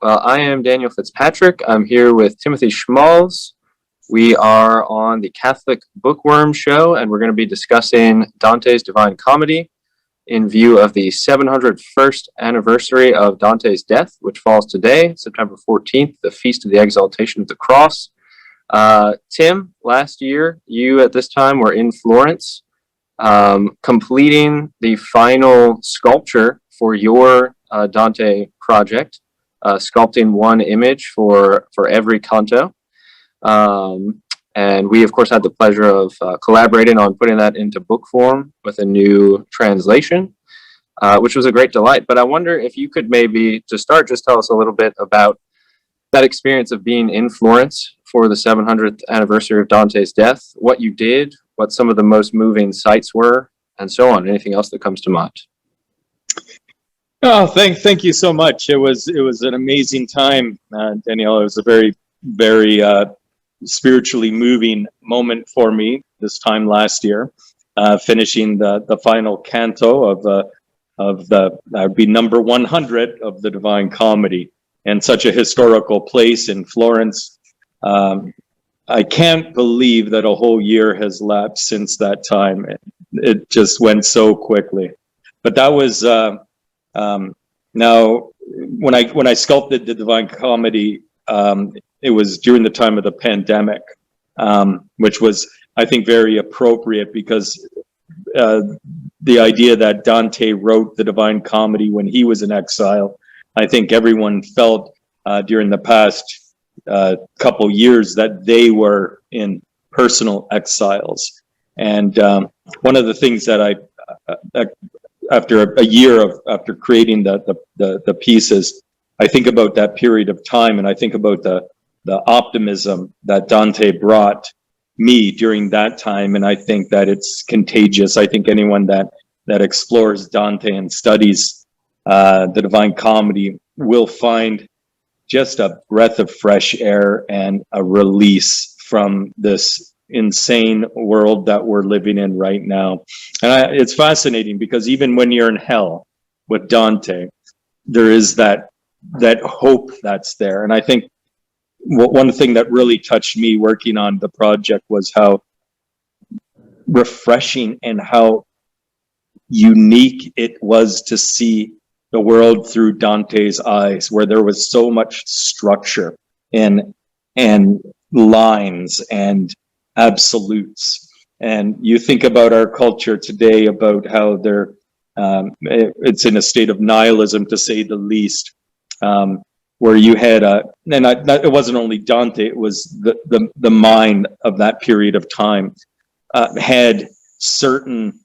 Well, I am Daniel Fitzpatrick. I'm here with Timothy Schmalz. We are on the Catholic Bookworm show, and we're going to be discussing Dante's Divine Comedy in view of the 701st anniversary of Dante's death, which falls today, September 14th, the Feast of the Exaltation of the Cross. Tim, last year, you at this time were in Florence, completing the final sculpture for your Dante project, sculpting one image for every canto. And we, of course, had the pleasure of collaborating on putting that into book form with a new translation, which was a great delight. But I wonder if you could maybe, to start, just tell us a little bit about that experience of being in Florence for the 700th anniversary of Dante's death, what you did, what some of the most moving sights were, and so on. Anything else that comes to mind? Oh, thank you so much. It was an amazing time, Danielle. It was a very, very spiritually moving moment for me this time last year, finishing the final canto of that would be number 100 of the Divine Comedy, and such a historical place in Florence. I can't believe that a whole year has lapsed since that time. It just went so quickly. But that was now when I sculpted the Divine Comedy, it was during the time of the pandemic, which was, I think, very appropriate, because the idea that Dante wrote the Divine Comedy when he was in exile, I think everyone felt during the past couple years that they were in personal exiles. And one of the things that after a year after creating the pieces, I think about that period of time, and I think about the optimism that Dante brought me during that time, and I think that it's contagious. I think anyone that explores Dante and studies the Divine Comedy will find just a breath of fresh air and a release from this insane world that we're living in right now. And it's fascinating, because even when you're in hell with Dante, there is that hope that's there. And I think one thing that really touched me working on the project was how refreshing and how unique it was to see the world through Dante's eyes, where there was so much structure and lines and absolutes. And you think about our culture today, about how it's in a state of nihilism, to say the least, where you had it wasn't only Dante, it was the mind of that period of time had certain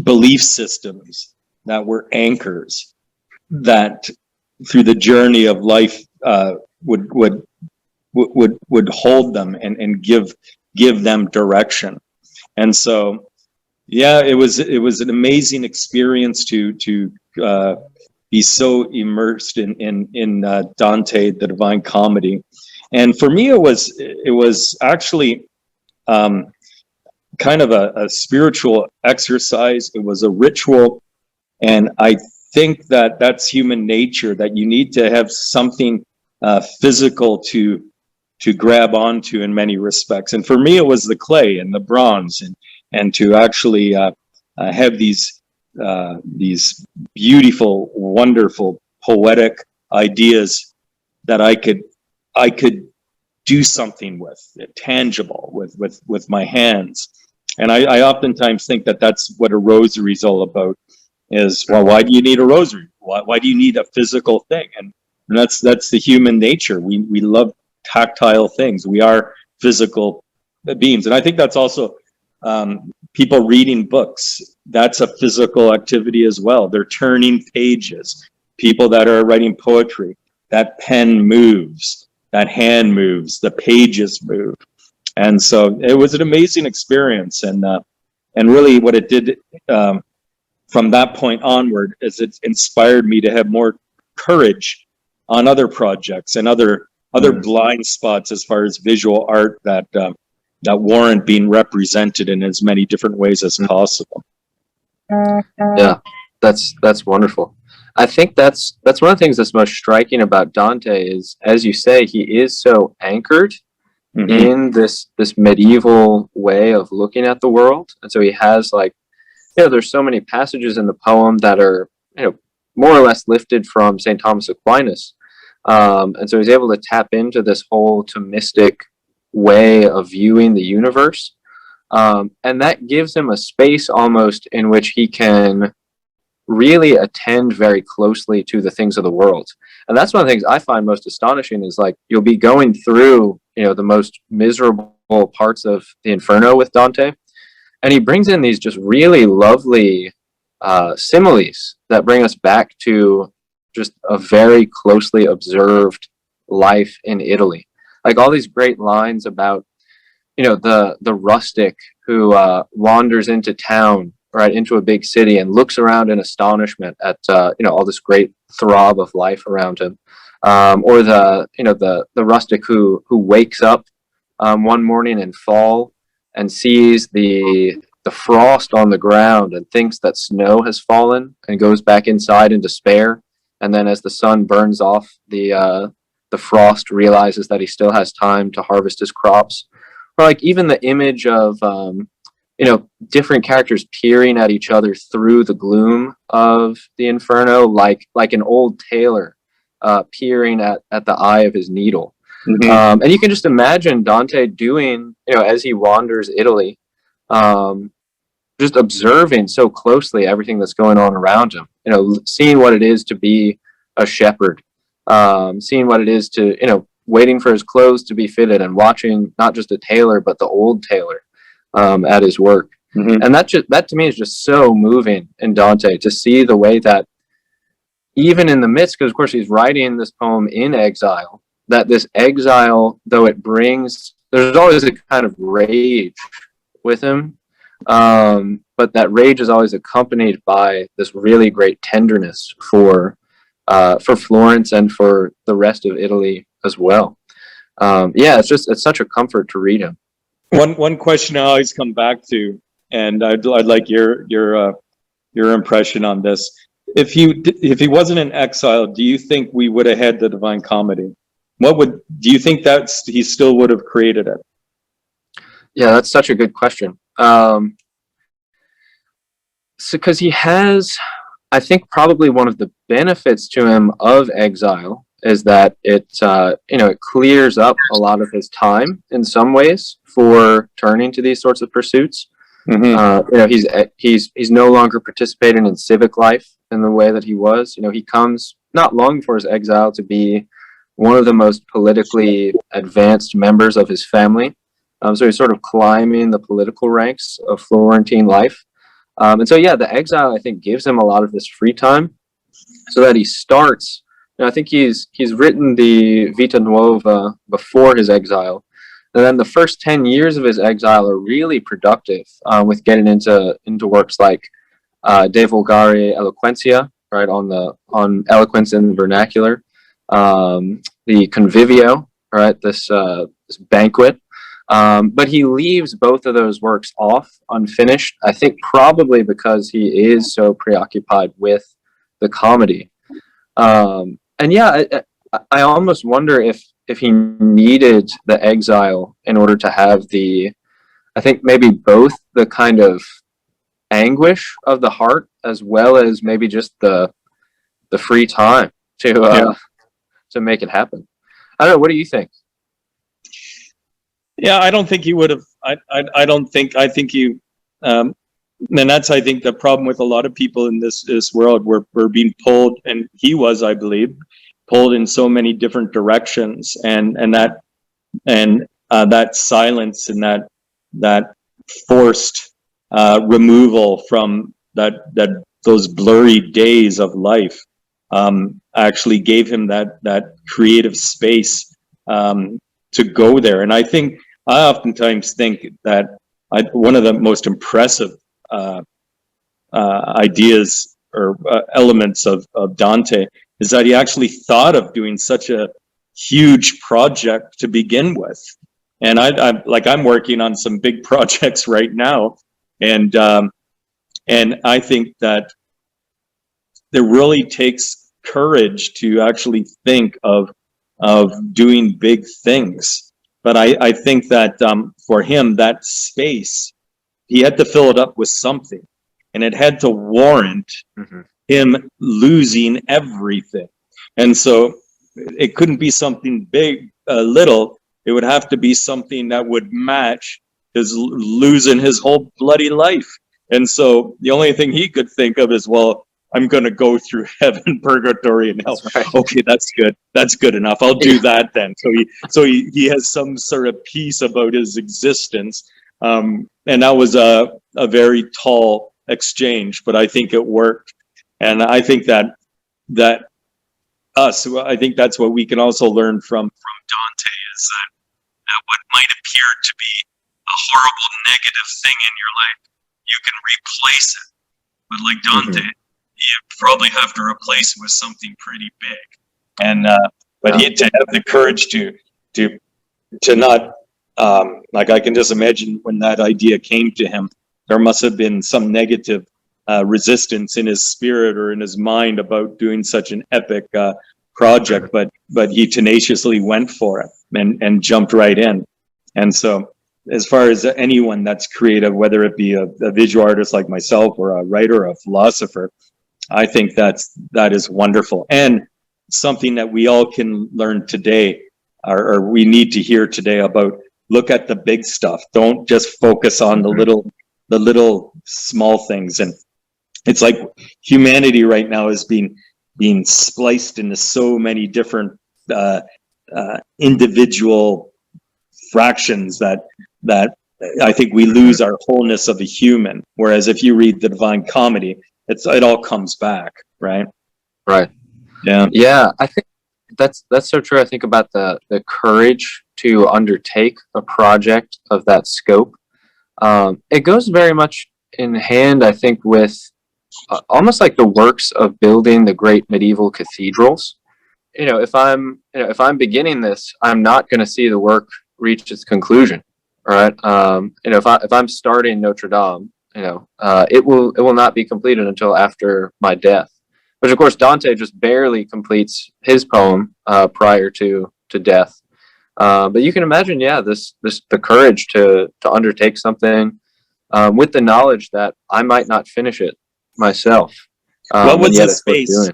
belief systems that were anchors that through the journey of life would hold them and give them direction. And so, yeah, it was an amazing experience to be so immersed in Dante, the Divine Comedy. And for me, it was actually kind of a spiritual exercise. It was a ritual. And I think that that's human nature, that you need to have something physical to grab onto in many respects. And for me, it was the clay and the bronze, and to actually have these beautiful, wonderful, poetic ideas that I could do something with, tangible, with my hands. And I oftentimes think that that's what a rosary is all about. Is, well, why do you need a rosary? Why do you need a physical thing? And that's the human nature. We love tactile things. We are physical beings. And I think that's also people reading books. That's a physical activity as well. They're turning pages. People that are writing poetry, that pen moves, that hand moves, the pages move. And so it was an amazing experience. And really what it did from that point onward is it inspired me to have more courage on other projects and other blind spots as far as visual art that warrant being represented in as many different ways as possible. Yeah, that's wonderful. I think that's one of the things that's most striking about Dante is, as you say, he is so anchored in this medieval way of looking at the world, and so he has like, there's so many passages in the poem that are, more or less lifted from St. Thomas Aquinas, and so he's able to tap into this whole Thomistic way of viewing the universe, and that gives him a space almost in which he can really attend very closely to the things of the world. And that's one of the things I find most astonishing is like you'll be going through, the most miserable parts of the Inferno with Dante, and he brings in these just really lovely similes that bring us back to just a very closely observed life in Italy. Like all these great lines about, the rustic who wanders into town, right, into a big city and looks around in astonishment at all this great throb of life around him, or the rustic who wakes up one morning in fall and sees the frost on the ground and thinks that snow has fallen and goes back inside in despair, and then as the sun burns off the frost, realizes that he still has time to harvest his crops. Or like even the image of different characters peering at each other through the gloom of the Inferno, like an old tailor peering at the eye of his needle. And you can just imagine Dante doing, as he wanders Italy, just observing so closely everything that's going on around him, seeing what it is to be a shepherd, seeing what it is to, waiting for his clothes to be fitted and watching not just a tailor, but the old tailor at his work. And that to me is just so moving in Dante, to see the way that even in the midst, because of course he's writing this poem in exile, that this exile, though it brings, there's always a kind of rage with him, but that rage is always accompanied by this really great tenderness for Florence and for the rest of Italy as well. It's such a comfort to read him. One question I always come back to, and I'd like your impression on this. If he wasn't in exile, do you think we would have had the Divine Comedy? Do you think that he still would have created it? Yeah, that's such a good question. Because he has, I think probably one of the benefits to him of exile is that it clears up a lot of his time in some ways for turning to these sorts of pursuits. He's no longer participating in civic life in the way that he was. He comes not long before his exile to be one of the most politically advanced members of his family. So he's sort of climbing the political ranks of Florentine life. The exile, I think, gives him a lot of this free time so that he starts. I think he's written the Vita Nuova before his exile. And then the first 10 years of his exile are really productive with getting into works like De Vulgare Eloquentia, right, on eloquence in the vernacular, the Convivio, right, this banquet. But he leaves both of those works off unfinished, I think probably because he is so preoccupied with the comedy. I almost wonder if he needed the exile in order to have I think maybe both the kind of anguish of the heart as well as maybe just the free time to make it happen. I don't know. What do you think? Yeah, I don't think he would have. I think you, and that's, I think, the problem with a lot of people in this world. We're being pulled, and he was, I believe, pulled in so many different directions, and that silence and that forced removal from those blurry days of life actually gave him that creative space to go there. And I oftentimes think that one of the most impressive ideas or elements of Dante is that he actually thought of doing such a huge project to begin with. And I'm working on some big projects right now, and I think that really takes courage to actually think of doing big things. But I think that for him, that space, he had to fill it up with something, and it had to warrant him losing everything. And so it couldn't be something big, little. It would have to be something that would match his losing his whole bloody life. And so the only thing he could think of is, well, I'm going to go through heaven, purgatory, and hell. That's right. Okay, that's good. That's good enough. I'll do that then. So he has some sort of peace about his existence. And that was a very tall exchange, but I think it worked. And I think that I think that's what we can also learn from Dante, is that what might appear to be a horrible negative thing in your life, you can replace it. But like Dante, you probably have to replace it with something pretty big. And but he had to have the courage to not like, I can just imagine when that idea came to him, there must have been some negative resistance in his spirit or in his mind about doing such an epic project, but he tenaciously went for it and jumped right in. And so as far as anyone that's creative, whether it be a visual artist like myself or a writer or a philosopher, I think that is wonderful, and something that we all can learn today, or we need to hear today about. Look at the big stuff. Don't just focus on the little small things. And it's like humanity right now is being spliced into so many different individual fractions that I think we lose our wholeness of a human. Whereas if you read the Divine Comedy, it all comes back, right? Right. Yeah. I think that's so true. I think about the courage to undertake a project of that scope. It goes very much in hand, I think, with almost like the works of building the great medieval cathedrals. If I'm beginning this, I'm not going to see the work reach its conclusion. All right. If I'm starting Notre Dame, it will not be completed until after my death. Which, of course, Dante just barely completes his poem prior to death. But you can imagine, the courage to undertake something with the knowledge that I might not finish it myself. What was the space?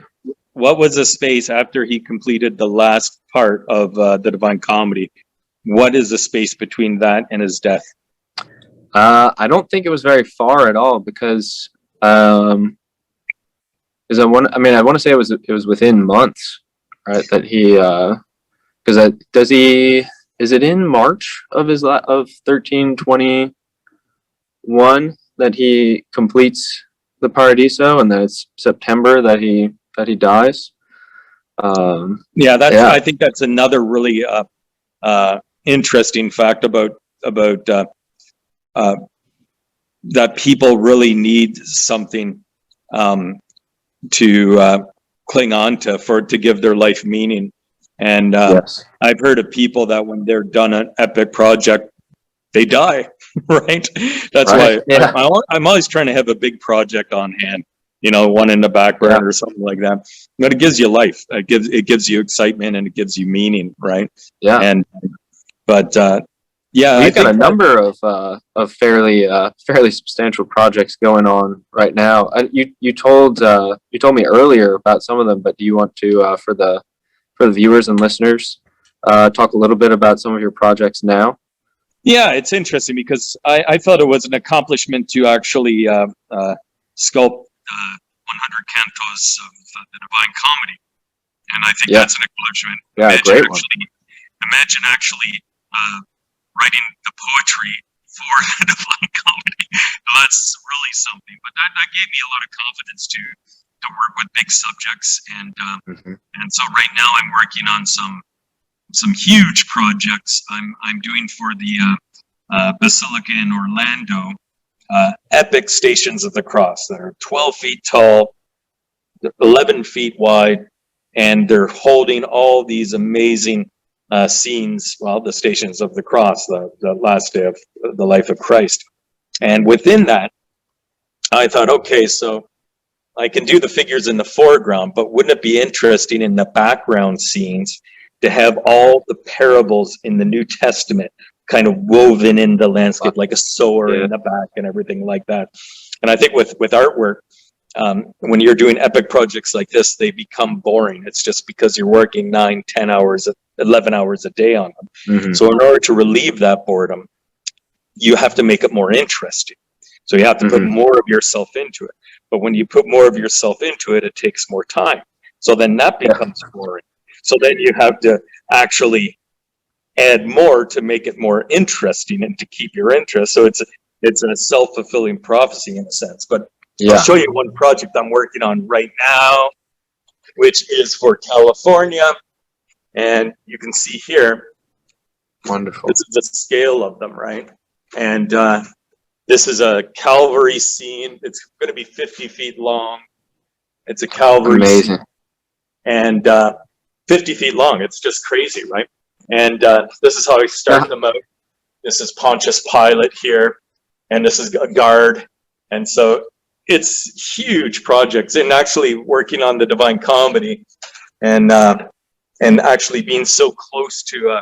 What was the space after he completed the last part of the Divine Comedy? What is the space between that and his death? I don't think it was very far at all, because I want to say it was within months, right? That he because is it in March of 1321 that he completes the Paradiso, and then it's September that he dies. I think that's another really interesting fact about that people really need something to cling on to give their life meaning. And I've heard of people that when they're done an epic project, they die, right? That's why I'm always trying to have a big project on hand, one in the background or something like that. But it gives you life. It gives you excitement, and it gives you meaning, right? Yeah. We've got a number of fairly substantial projects going on right now. You told me earlier about some of them, but do you want to for the viewers and listeners talk a little bit about some of your projects now? Yeah, it's interesting because I thought it was an accomplishment to actually sculpt 100 cantos of the Divine Comedy, and I think that's an accomplishment. Yeah, great one. Imagine actually writing the poetry for the Divine Comedy. That's really something. But that gave me a lot of confidence to work with big subjects, and so right now I'm working on some huge projects. I'm doing for the Basilica in Orlando, epic Stations of the Cross that are 12 feet tall, 11 feet wide, and they're holding all these amazing scenes, the Stations of the Cross, the last day of the life of Christ. And within that, I thought, okay, so I can do the figures in the foreground, but wouldn't it be interesting in the background scenes to have all the parables in the New Testament kind of woven in the landscape, like a sower in the back and everything like that? And I think with artwork, when you're doing epic projects like this, they become boring. It's just because you're working 9, 10 hours, 11 hours a day on them. Mhm. So in order to relieve that boredom, you have to make it more interesting. So you have to put more of yourself into it. But when you put more of yourself into it, it takes more time. So then that becomes boring. So then you have to actually add more to make it more interesting and to keep your interest. So it's a self-fulfilling prophecy in a sense. But I'll show you one project I'm working on right now, which is for California. And you can see here, Wonderful. this is the scale of them, right? And this is a Calvary scene. It's going to be 50 feet long. It's a Calvary scene. And 50 feet long. It's just crazy, right? And this is how I start them out. This is Pontius Pilate here. And this is a guard. And so it's huge projects. And actually working on the Divine Comedy and actually being so close to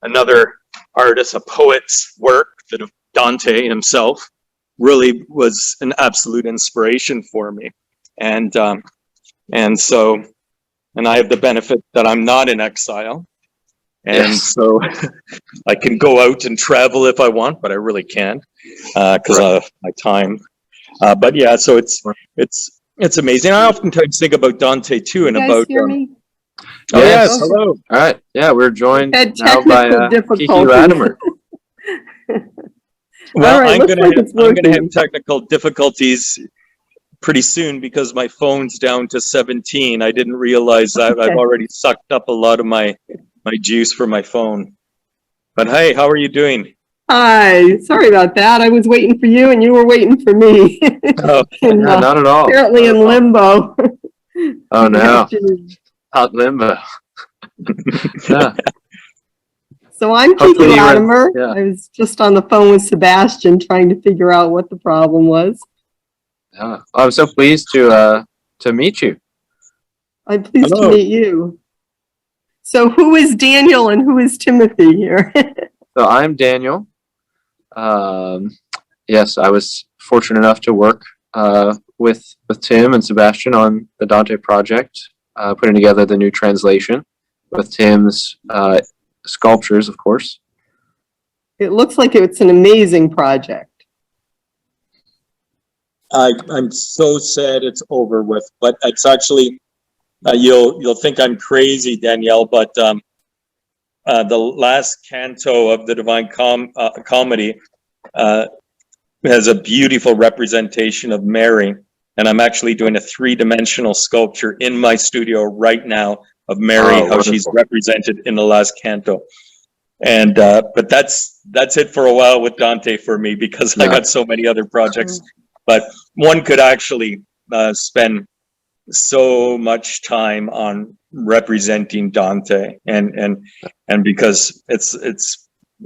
another artist, a poet's work, that of Dante himself, really was an absolute inspiration for me. And so I have the benefit that I'm not in exile. And so I can go out and travel if I want, but I really can't because of my time. But yeah, so it's amazing. I oftentimes think about Dante too, and You guys about. hear me? Oh, yes, hello. All right. Yeah, we're joined Had now by technical Kiki difficulties. Latimer. Well, All right, I'm looks gonna like it's I'm gonna have working. technical difficulties pretty soon because my phone's down to 17. I didn't realize that I've Okay. already sucked up a lot of my juice for my phone. But hey, how are you doing? Hi, sorry about that. I was waiting for you and you were waiting for me. Oh, And, Yeah, not at all. apparently Not in at all. limbo. Oh no, Afternoon. hot limbo. Yeah. So I'm Kiki Hopefully you were- Latimer. yeah. I was just on the phone with Sebastian trying to figure out what the problem was. Yeah. I'm so pleased to meet you. I'm pleased Hello. to meet you. So who is Daniel and who is Timothy here? So I'm Daniel. Yes, I was fortunate enough to work with Tim and Sebastian on the Dante project, putting together the new translation with Tim's sculptures, of course. It looks like it's an amazing project. I'm so sad it's over with, but it's actually you'll think I'm crazy, Danielle, but the last canto of the Divine Comedy has a beautiful representation of Mary, and I'm actually doing a 3-dimensional sculpture in my studio right now of Mary, how she's represented in the last canto. And but that's it for a while with Dante for me because I got so many other projects. But one could actually spend so much time on representing Dante, and because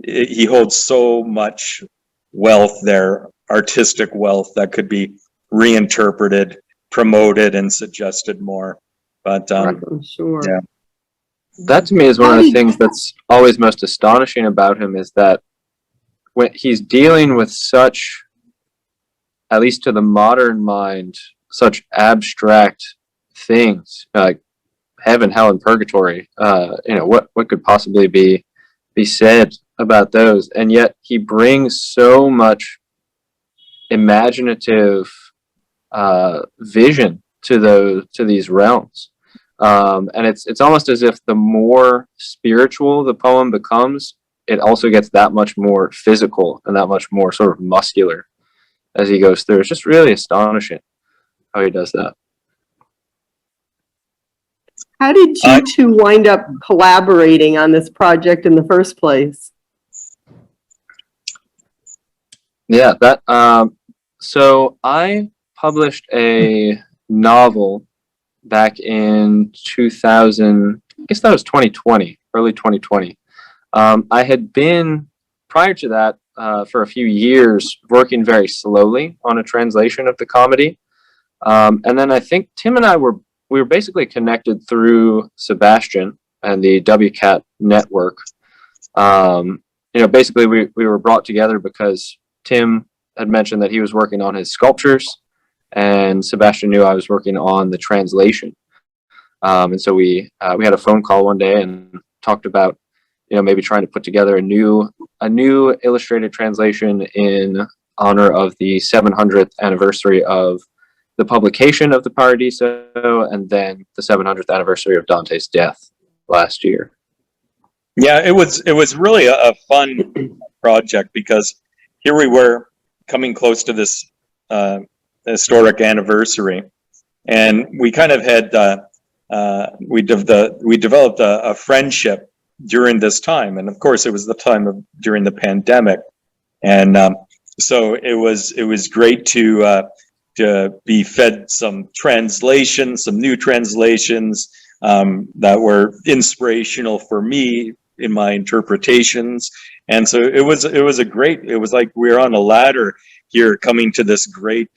he holds so much wealth there, artistic wealth that could be reinterpreted, promoted, and suggested more. But I'm sure. yeah. That to me is one of the things that's always most astonishing about him is that when he's dealing with such, at least to the modern mind, such abstract things like heaven, hell, and purgatory. What could possibly be said about those? And yet he brings so much imaginative vision to these realms. And it's almost as if the more spiritual the poem becomes, it also gets that much more physical and that much more sort of muscular as he goes through. It's just really astonishing how he does that. How did you two wind up collaborating on this project in the first place? Yeah, so I published a novel back in 2000, I guess that was 2020, early 2020. I had been, prior to that, for a few years, working very slowly on a translation of the comedy. And then I think Tim and I we were basically connected through Sebastian and the WCAT network. Basically we were brought together because Tim had mentioned that he was working on his sculptures, and Sebastian knew I was working on the translation. And so we had a phone call one day and talked about, maybe trying to put together a new illustrated translation in honor of the 700th anniversary of the publication of the Paradiso, and then the 700th anniversary of Dante's death last year. Yeah, it was really a fun project, because here we were coming close to this historic anniversary, and we kind of had we developed a friendship during this time, and of course it was the time during the pandemic, and so it was great to be fed some new translations that were inspirational for me in my interpretations. And so it was like we were on a ladder here, coming to this great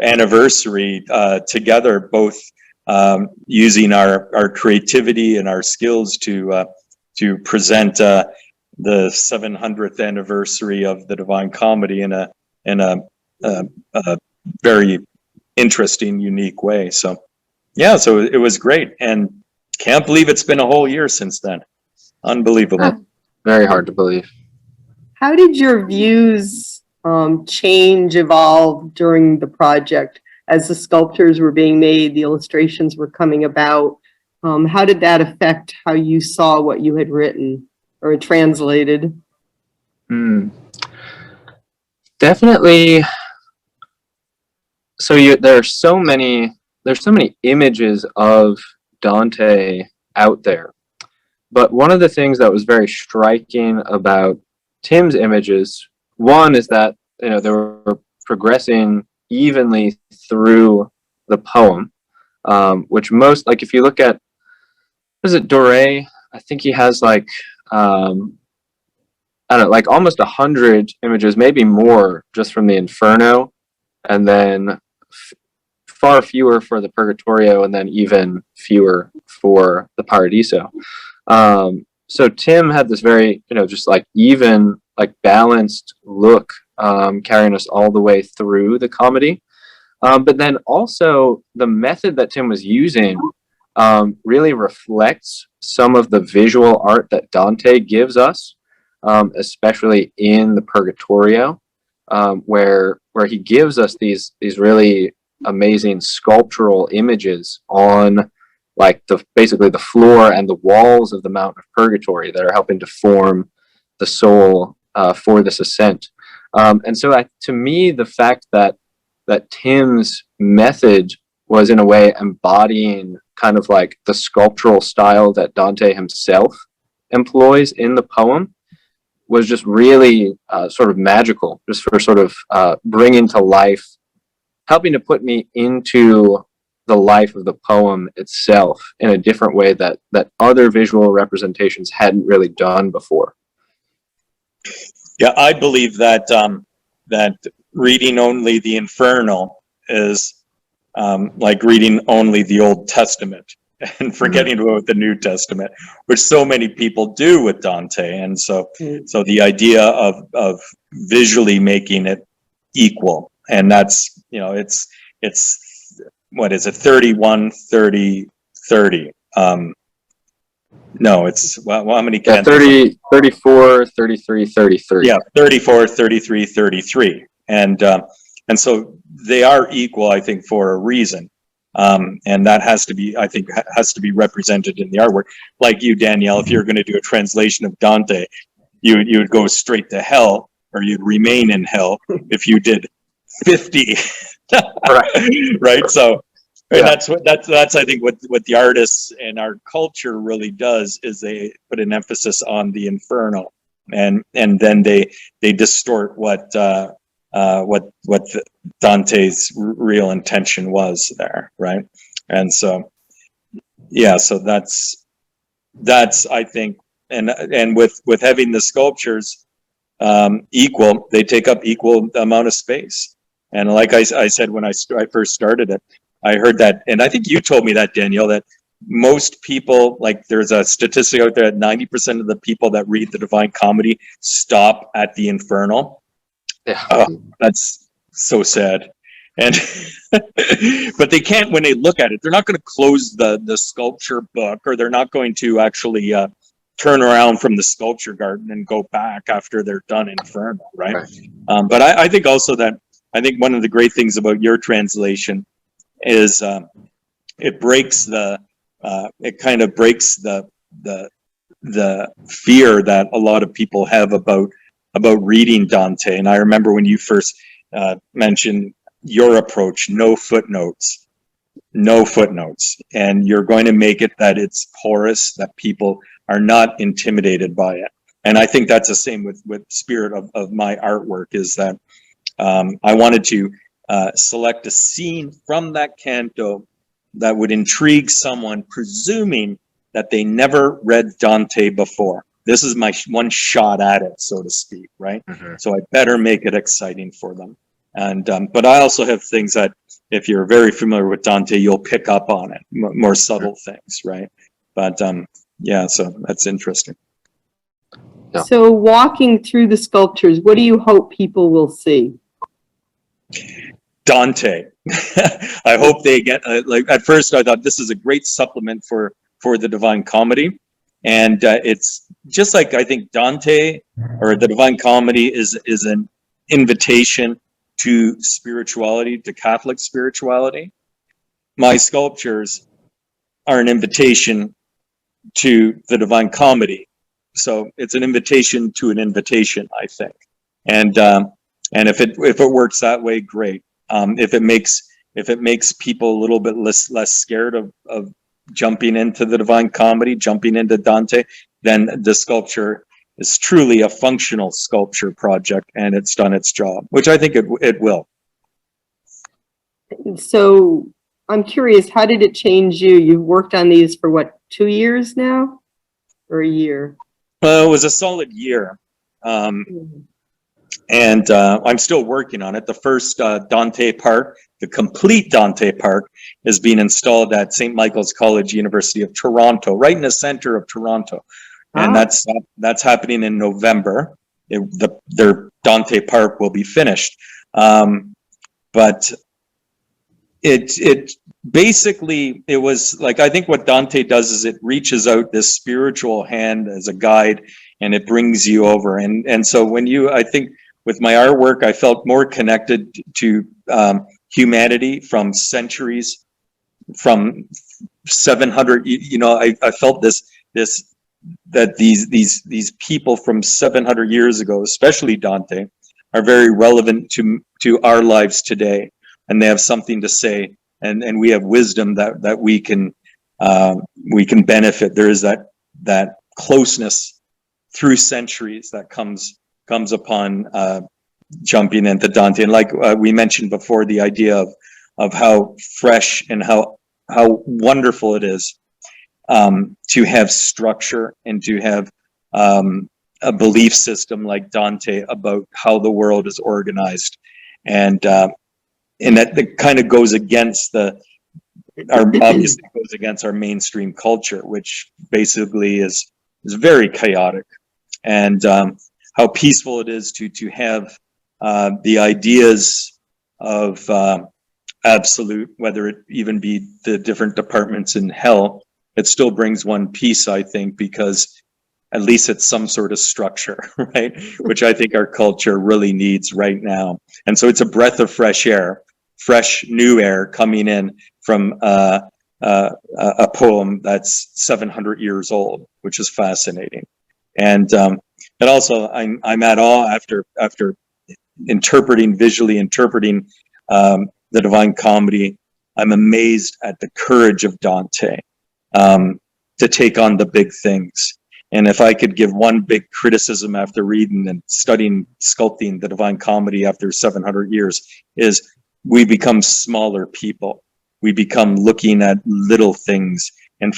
anniversary together, both using our creativity and our skills to present the 700th anniversary of the Divine Comedy in a very interesting, unique way. So yeah, so it was great, and can't believe it's been a whole year since then. Unbelievable. Very hard to believe. How did your views change, evolve during the project as the sculptures were being made, the illustrations were coming about? How did that affect how you saw what you had written or translated? Definitely. So there's so many images of Dante out there. But one of the things that was very striking about Tim's images, one is that, they were progressing evenly through the poem, which most, like if you look at, is it Doré? I think he has like, I don't know, like almost 100 images, maybe more, just from the Inferno, and then far fewer for the Purgatorio, and then even fewer for the Paradiso. So Tim had this very, just like even, like balanced look, carrying us all the way through the comedy. But then also the method that Tim was using really reflects some of the visual art that Dante gives us, especially in the Purgatorio, where he gives us these really amazing sculptural images on like basically the floor and the walls of the Mountain of Purgatory that are helping to form the soul for this ascent. And so to me, the fact that Tim's method was in a way embodying kind of like the sculptural style that Dante himself employs in the poem was just really sort of magical, just for sort of bringing to life, helping to put me into the life of the poem itself in a different way that other visual representations hadn't really done before. Yeah, I believe that that reading only the Inferno is like reading only the Old Testament and forgetting about the New Testament, which so many people do with Dante. And so the idea of visually making it equal, and that's, it's what is it, 31, 30, 30. No, it's, well, how many cantos? 30, 34, 33, 33. Yeah, 34, 33, 33. And so they are equal, I think, for a reason. And that has to be, I think, has to be represented in the artwork. Like you, Danielle, if you're going to do a translation of Dante, you would go straight to hell, or you'd remain in hell if you did 50. Right. So and that's I think what the artists and our culture really does, is they put an emphasis on the Inferno, and then they distort what Dante's real intention was there, right? And so yeah, so that's I think, and with having the sculptures equal, they take up equal amount of space. And like I said when I first started it, I heard that, and I think you told me that, Danielle, that most people, like there's a statistic out there that 90% of the people that read the Divine Comedy stop at the Infernal. Yeah. Oh, that's so sad. And but they can't, when they look at it, they're not going to close the sculpture book, or they're not going to actually turn around from the sculpture garden and go back after they're done Infernal, right? But I think also that, I think one of the great things about your translation is it breaks it kind of breaks the fear that a lot of people have about reading Dante. And I remember when you first mentioned your approach, no footnotes, and you're going to make it that it's porous, that people are not intimidated by it. And I think that's the same with spirit of my artwork, is that I wanted to select a scene from that canto that would intrigue someone, presuming that they never read Dante before. This is my one shot at it, so to speak, right? So I better make it exciting for them. And but I also have things that, if you're very familiar with Dante, you'll pick up on it, more subtle things, right? But yeah, so that's interesting. Yeah. So walking through the sculptures, what do you hope people will see? Dante. I hope they get, like, at first I thought this is a great supplement for the Divine Comedy. And it's just like, I think Dante, or the Divine Comedy, is an invitation to spirituality, to Catholic spirituality. My sculptures are an invitation to the Divine Comedy. So it's an invitation to an invitation, I think. And if it works that way, great. If it makes people a little bit less scared of jumping into the Divine Comedy, jumping into Dante, then the sculpture is truly a functional sculpture project, and it's done its job, which I think it will. So I'm curious, how did it change you? You've worked on these for what, 2 years now, or a year? It was a solid year. And I'm still working on it. The first Dante Park, the complete Dante Park, is being installed at St. Michael's College, University of Toronto, right in the center of Toronto. And that's happening in November. Their Dante Park will be finished. But it basically, it was like, I think what Dante does is it reaches out this spiritual hand as a guide, and it brings you over. And so when I think with my artwork, I felt more connected to humanity from centuries, from 700. I felt that these people from 700 years ago, especially Dante, are very relevant to our lives today, and they have something to say, and we have wisdom that we can benefit. There is that closeness through centuries that comes upon jumping into Dante. And like we mentioned before, the idea of how fresh and how wonderful it is to have structure, and to have a belief system like Dante about how the world is organized, and that kind of goes against obviously goes against our mainstream culture, which basically is very chaotic. And how peaceful it is to have the ideas of absolute, whether it even be the different departments in hell. It still brings one peace, I think, because at least it's some sort of structure, right? Which I think our culture really needs right now. And so it's a breath of fresh air, fresh new air coming in from a poem that's 700 years old, which is fascinating. And also, I'm at awe after visually interpreting the Divine Comedy. I'm amazed at the courage of Dante to take on the big things. And if I could give one big criticism after reading and studying, sculpting the Divine Comedy after 700 years, is we become smaller people. We become looking at little things and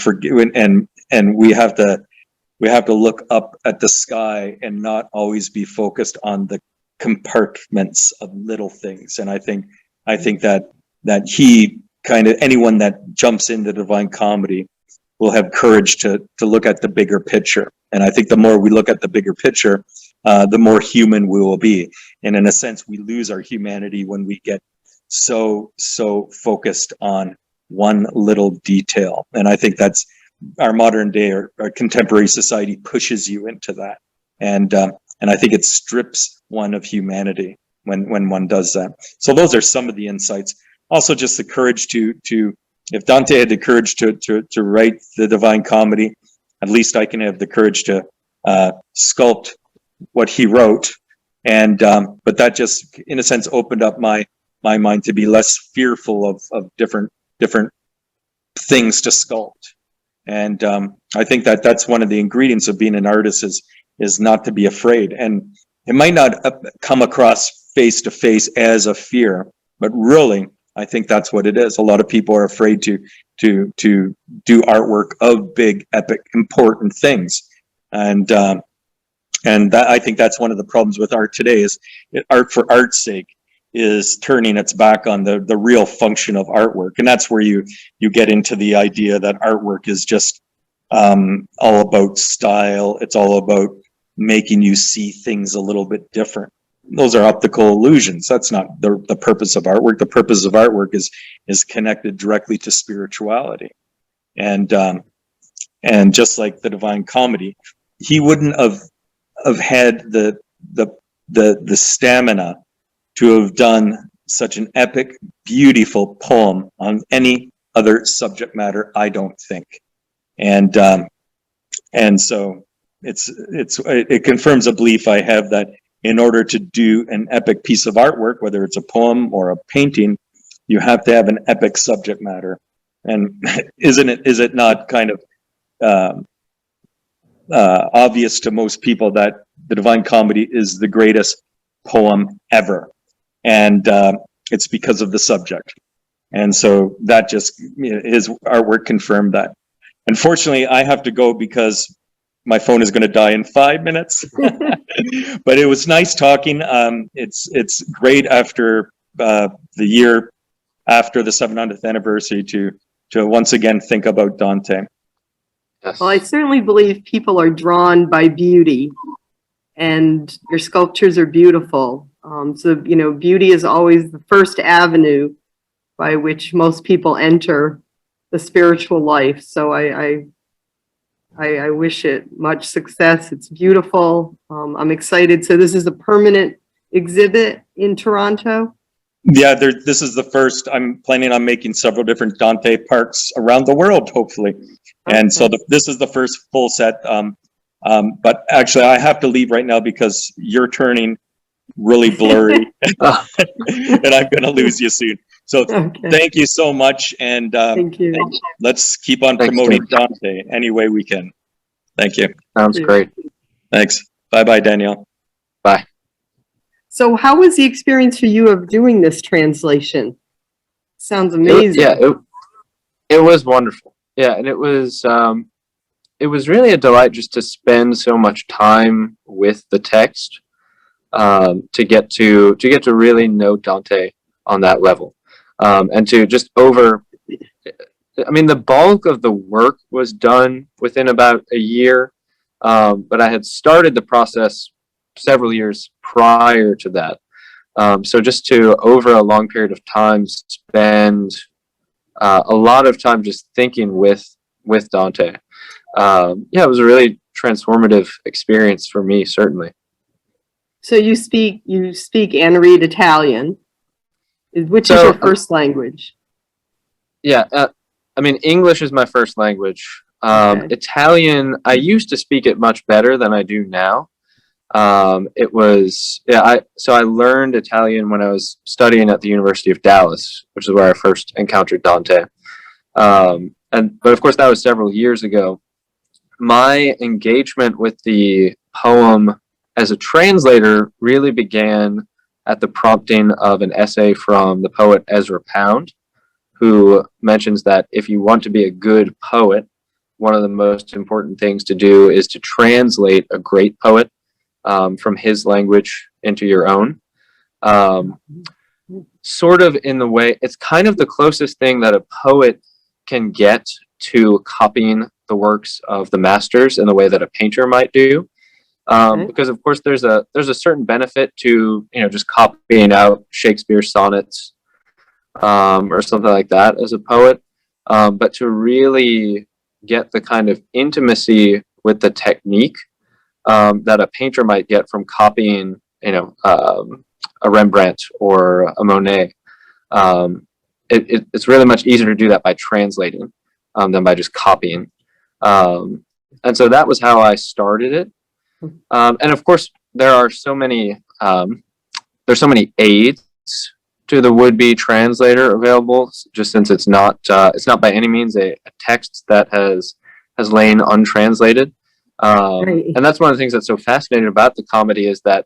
we have to look up at the sky and not always be focused on compartments of little things. And I think that he kind of, anyone that jumps into Divine Comedy will have courage to look at the bigger picture. And I think the more we look at the bigger picture, the more human we will be. And in a sense, we lose our humanity when we get so focused on one little detail. And I think that's our modern day or our contemporary society pushes you into that. And I think it strips one of humanity when one does that. So those are some of the insights. Also, just the courage to if Dante had the courage to write the Divine Comedy, at least I can have the courage to sculpt what he wrote. And but that just, in a sense, opened up my mind to be less fearful of different things to sculpt. And I think that's one of the ingredients of being an artist is not to be afraid. And it might not come across face to face as a fear, but really, I think that's what it is. A lot of people are afraid to do artwork of big, epic, important things. And that, I think that's one of the problems with art today is art for art's sake is turning its back on the real function of artwork. And that's where you get into the idea that artwork is just all about style. It's all about making you see things a little bit different. Those are optical illusions. That's not the purpose of artwork. The purpose of artwork is connected directly to spirituality. And just like the Divine Comedy, he wouldn't have had the stamina to have done such an epic, beautiful poem on any other subject matter, I don't think. And so it confirms a belief I have that in order to do an epic piece of artwork, whether it's a poem or a painting, you have to have an epic subject matter. And is it not kind of obvious to most people that the Divine Comedy is the greatest poem ever? And it's because of the subject. And so that just, his artwork confirmed that. Unfortunately, I have to go because my phone is going to die in 5 minutes. But it was nice talking. It's great after the year after the 700th anniversary to once again think about Dante. Yes. Well, I certainly believe people are drawn by beauty, and your sculptures are beautiful. So, beauty is always the first avenue by which most people enter the spiritual life. So I wish it much success. It's beautiful. I'm excited. So this is a permanent exhibit in Toronto? Yeah, this is the first. I'm planning on making several different Dante parks around the world, hopefully. And so this is the first full set. But actually, I have to leave right now because you're turning really blurry and I'm going to lose you soon. So Thank you so much. And Thank you. Let's keep on Thanks, promoting Tim. Dante any way we can. Thank you. Sounds great. Thanks. Bye-bye, Danielle. Bye. So how was the experience for you of doing this translation? Sounds amazing. It was wonderful. Yeah, and it was really a delight just to spend so much time with the text, to get to really know Dante on that level, and to just the bulk of the work was done within about a year, but I had started the process several years prior to that. So just to, over a long period of time, spend a lot of time just thinking with Dante. It was a really transformative experience for me, certainly. So you speak and read Italian, which is your first language? Yeah, English is my first language. Okay. Italian, I used to speak it much better than I do now. I learned Italian when I was studying at the University of Dallas, which is where I first encountered Dante. But of course, that was several years ago. My engagement with the poem as a translator really began at the prompting of an essay from the poet Ezra Pound, who mentions that if you want to be a good poet, one of the most important things to do is to translate a great poet. from his language into your own. Sort of in the way, it's kind of the closest thing that a poet can get to copying the works of the masters in the way that a painter might do. Because of course there's a certain benefit to, just copying out Shakespeare's sonnets, or something like that as a poet. But to really get the kind of intimacy with the technique, that a painter might get from copying, a Rembrandt or a Monet. It's really much easier to do that by translating, than by just copying. And so that was how I started it. And of course, there are so many aids to the would-be translator available, just since it's not by any means a text that has lain untranslated. Right. And that's one of the things that's so fascinating about the comedy, is that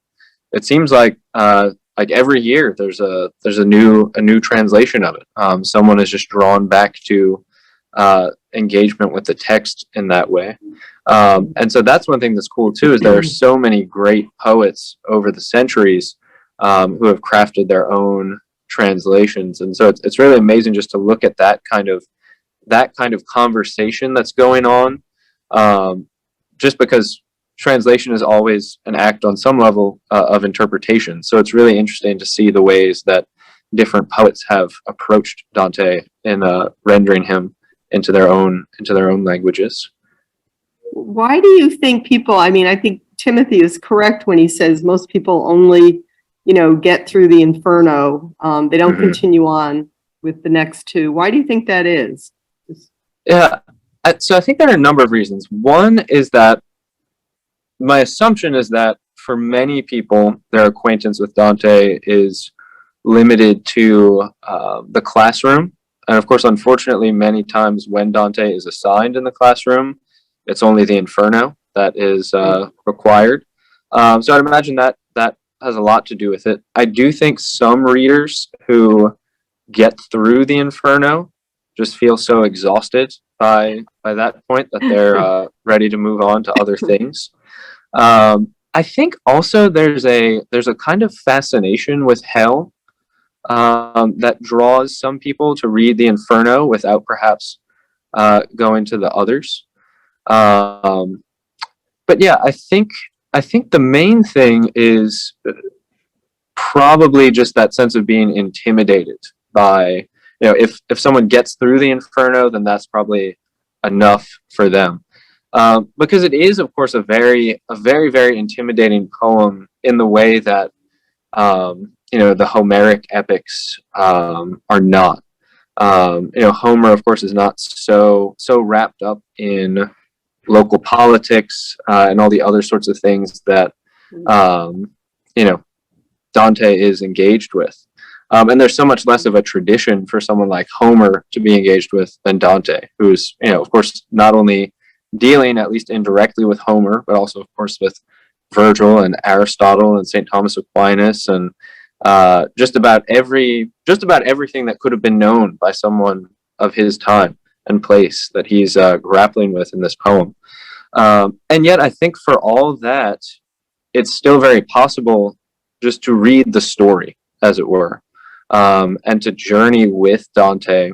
it seems like every year there's a new translation of it. Someone is just drawn back to engagement with the text in that way. And so that's one thing that's cool too, is there are so many great poets over the centuries, who have crafted their own translations. And so it's really amazing just to look at that kind of conversation that's going on, just because translation is always an act on some level of interpretation. So it's really interesting to see the ways that different poets have approached Dante in rendering him into their own languages. Why do you think people, I think Timothy is correct when he says most people only, get through the Inferno. They don't continue on with the next two. Why do you think that is? Yeah. So I think there are a number of reasons. One is that my assumption is that for many people, their acquaintance with Dante is limited to the classroom. And of course, unfortunately, many times when Dante is assigned in the classroom, it's only the Inferno that is required. So I'd imagine that has a lot to do with it. I do think some readers who get through the Inferno just feel so exhausted by that point that they're ready to move on to other things. I think also there's a kind of fascination with hell, that draws some people to read the Inferno without perhaps going to the others. But yeah, I think the main thing is probably just that sense of being intimidated by, if someone gets through the Inferno, then that's probably enough for them. Because it is, of course, a very, very intimidating poem in the way that, the Homeric epics are not. Homer, of course, is not so wrapped up in local politics and all the other sorts of things that Dante is engaged with. And there's so much less of a tradition for someone like Homer to be engaged with than Dante, who's, of course, not only dealing at least indirectly with Homer, but also, of course, with Virgil and Aristotle and St. Thomas Aquinas, and just about everything that could have been known by someone of his time and place that he's grappling with in this poem. And yet I think for all that, it's still very possible just to read the story, as it were, and to journey with Dante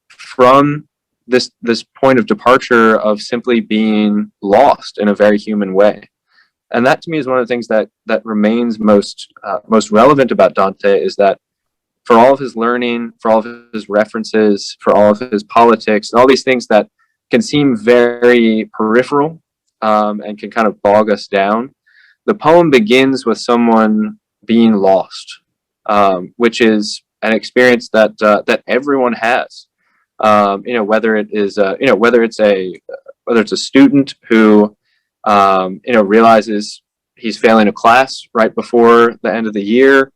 from this point of departure of simply being lost in a very human way. And that to me is one of the things that remains most relevant about Dante, is that for all of his learning, for all of his references, for all of his politics, and all these things that can seem very peripheral, and can kind of bog us down, the poem begins with someone being lost, which is an experience that everyone has. Whether it's a student who realizes he's failing a class right before the end of the year,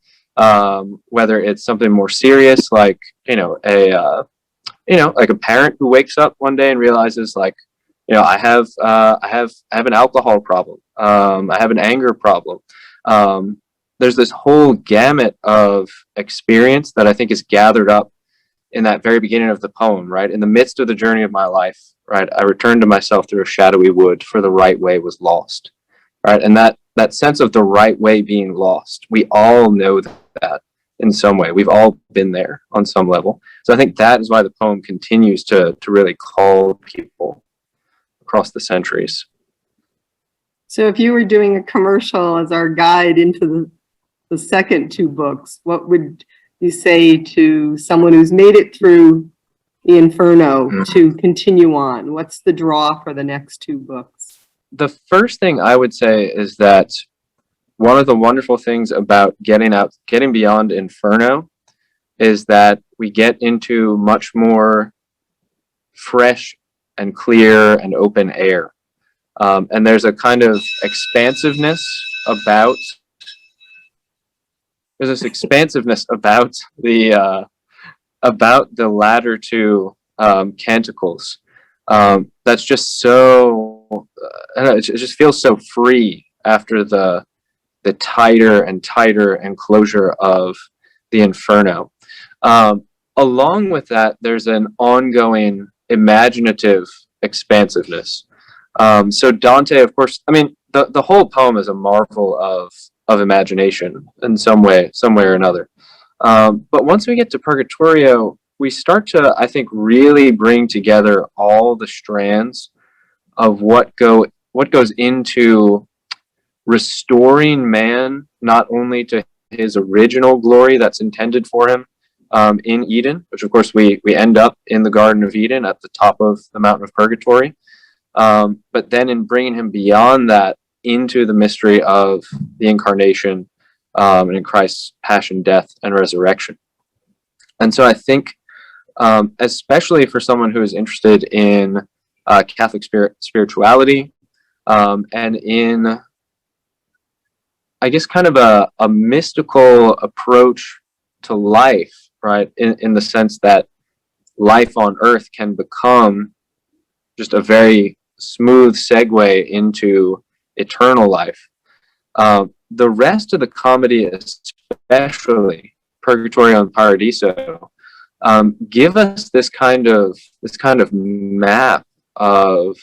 whether it's something more serious like like a parent who wakes up one day and realizes, like, I have an alcohol problem, I have an anger problem. There's this whole gamut of experience that I think is gathered up in that very beginning of the poem, right? In the midst of the journey of my life, right? I returned to myself through a shadowy wood, for the right way was lost, right? And that sense of the right way being lost, we all know that in some way. We've all been there on some level. So I think that is why the poem continues to really call people across the centuries. So if you were doing a commercial as our guide into the second two books, what would you say to someone who's made it through the Inferno to continue on? What's the draw for the next two books? The first thing I would say is that one of the wonderful things about getting beyond Inferno is that we get into much more fresh and clear and open air. And there's a kind of expansiveness about the latter two canticles. That's just so I don't know, it just feels so free after the tighter and tighter enclosure of the Inferno. Along with that, there's an ongoing imaginative expansiveness. So Dante, of course, I mean, the whole poem is a marvel of imagination in some way or another. But once we get to Purgatorio, we start to, I think, really bring together all the strands of what goes into restoring man, not only to his original glory that's intended for him in Eden, which of course we end up in the Garden of Eden at the top of the Mountain of Purgatory, but then in bringing him beyond that into the mystery of the Incarnation and in Christ's passion, death, and resurrection. And so I think, especially for someone who is interested in Catholic spirituality and in, I guess, kind of a mystical approach to life, right? In the sense that life on earth can become just a very smooth segue into eternal life. The rest of the comedy, especially Purgatorio and Paradiso, give us this kind of map of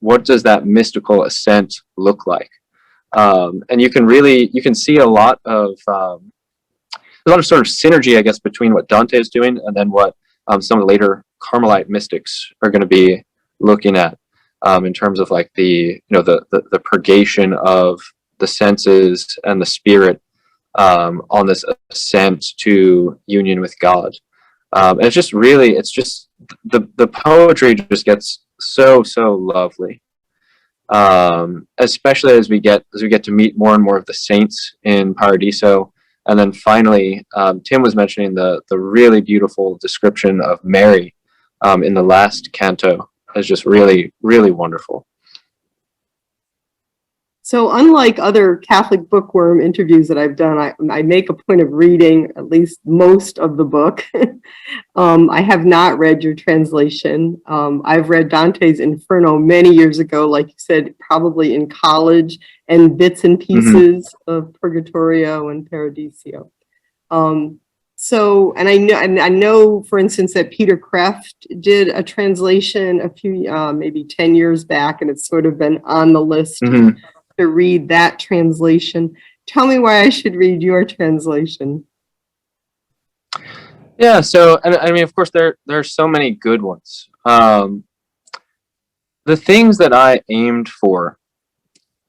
what does that mystical ascent look like. And you can see a lot of sort of synergy, I guess, between what Dante is doing and then what some of the later Carmelite mystics are going to be looking at in terms of like the purgation of the senses and the spirit on this ascent to union with God. And it's just the poetry just gets so lovely. Especially as we get to meet more and more of the saints in Paradiso. And then finally, Tim was mentioning the really beautiful description of Mary in the last canto is just really, really wonderful. So unlike other Catholic Bookworm interviews that I've done, I make a point of reading at least most of the book. I have not read your translation. I've read Dante's Inferno many years ago, like you said, probably in college, and bits and pieces of Purgatorio and Paradiso. So, and I know, for instance, that Peter Kreft did a translation a few, maybe 10 years back, and it's sort of been on the list to read that translation. Tell me why I should read your translation. Yeah, so, and I mean, of course, there are so many good ones. The things that I aimed for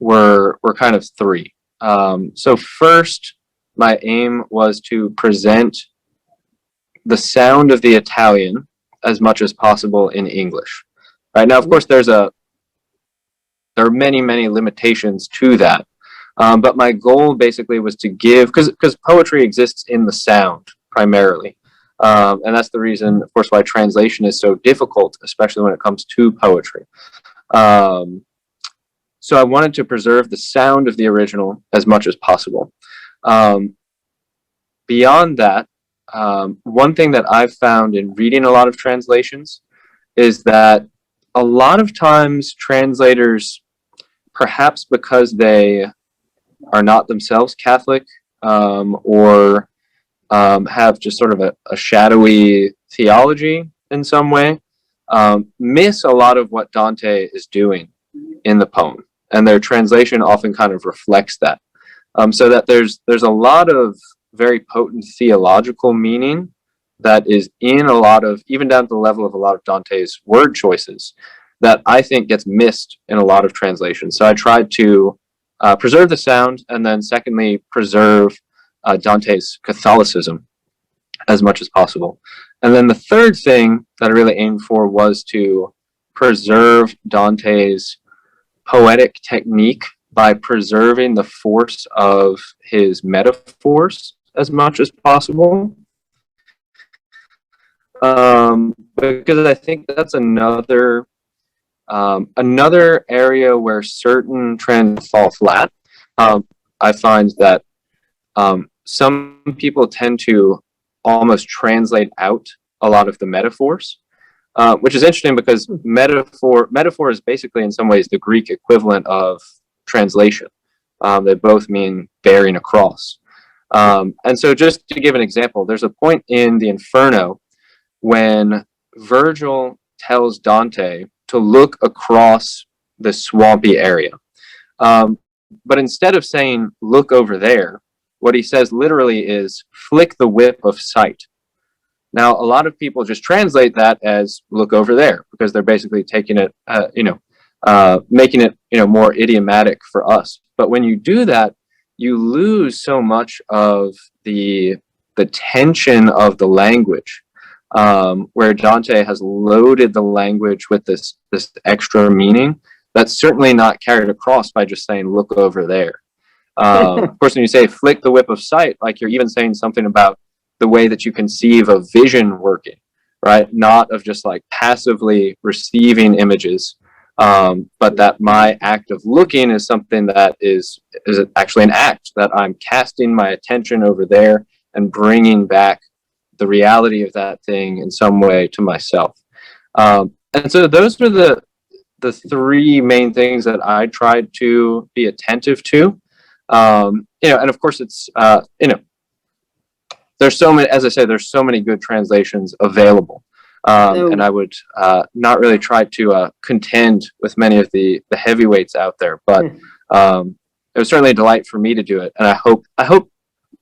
were kind of three. So first, my aim was to present the sound of the Italian as much as possible in English. Right now, of course, there are many limitations to that. But my goal basically was to give, because poetry exists in the sound primarily. And that's the reason, of course, why translation is so difficult, especially when it comes to poetry. So I wanted to preserve the sound of the original as much as possible. Beyond that, one thing that I've found in reading a lot of translations is that a lot of times translators, perhaps because they are not themselves Catholic or have just sort of a shadowy theology in some way, miss a lot of what Dante is doing in the poem. and their translation often kind of reflects that. So that there's a lot of very potent theological meaning that is in a lot of, even down to the level of a lot of Dante's word choices, that I think gets missed in a lot of translations. So I tried to preserve the sound, and then secondly, preserve Dante's Catholicism as much as possible. And then the third thing that I really aimed for was to preserve Dante's poetic technique by preserving the force of his metaphors as much as possible. Because I think that's another area where certain trends fall flat. I find that some people tend to almost translate out a lot of the metaphors, which is interesting because metaphor is basically in some ways the Greek equivalent of translation. They both mean bearing a cross. And so just to give an example, there's a point in the Inferno when Virgil tells Dante to look across the swampy area. But instead of saying, look over there, what he says literally is, flick the whip of sight. Now, a lot of people just translate that as look over there, because they're basically taking it, making it, more idiomatic for us. But when you do that, you lose so much of the tension of the language, where Dante has loaded the language with this extra meaning that's certainly not carried across by just saying, look over there. Of course, when you say flick the whip of sight, like you're even saying something about the way that you conceive of vision working, right? Not of just like passively receiving images, but that my act of looking is something that is actually an act, that I'm casting my attention over there and bringing back the reality of that thing in some way to myself. And so those were the three main things that I tried to be attentive to. And of course it's, there's so many, as I say, there's so many good translations available. And I would not really try to contend with many of the heavyweights out there, but it was certainly a delight for me to do it. And I hope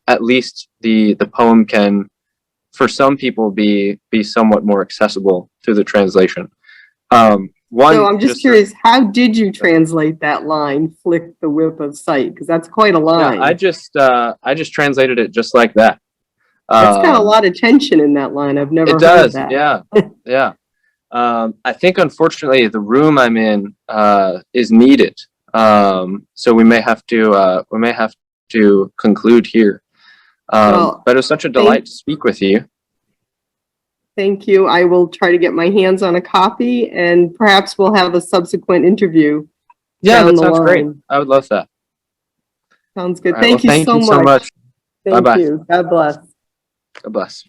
at least the poem can, for some people, be somewhat more accessible through the translation. So I'm just curious, how did you translate that line, flick the whip of sight? Because that's quite a line. Yeah, I just translated it just like that. It's got a lot of tension in that line. I've never heard that. Yeah, yeah. I think unfortunately the room I'm in is needed, so we may have to conclude here. But it was such a delight to speak with you. Thank you. I will try to get my hands on a copy, and perhaps we'll have a subsequent interview. Yeah, that sounds great. I would love that. Sounds good. Right, thank you so much. Thank you. God bless. God bless.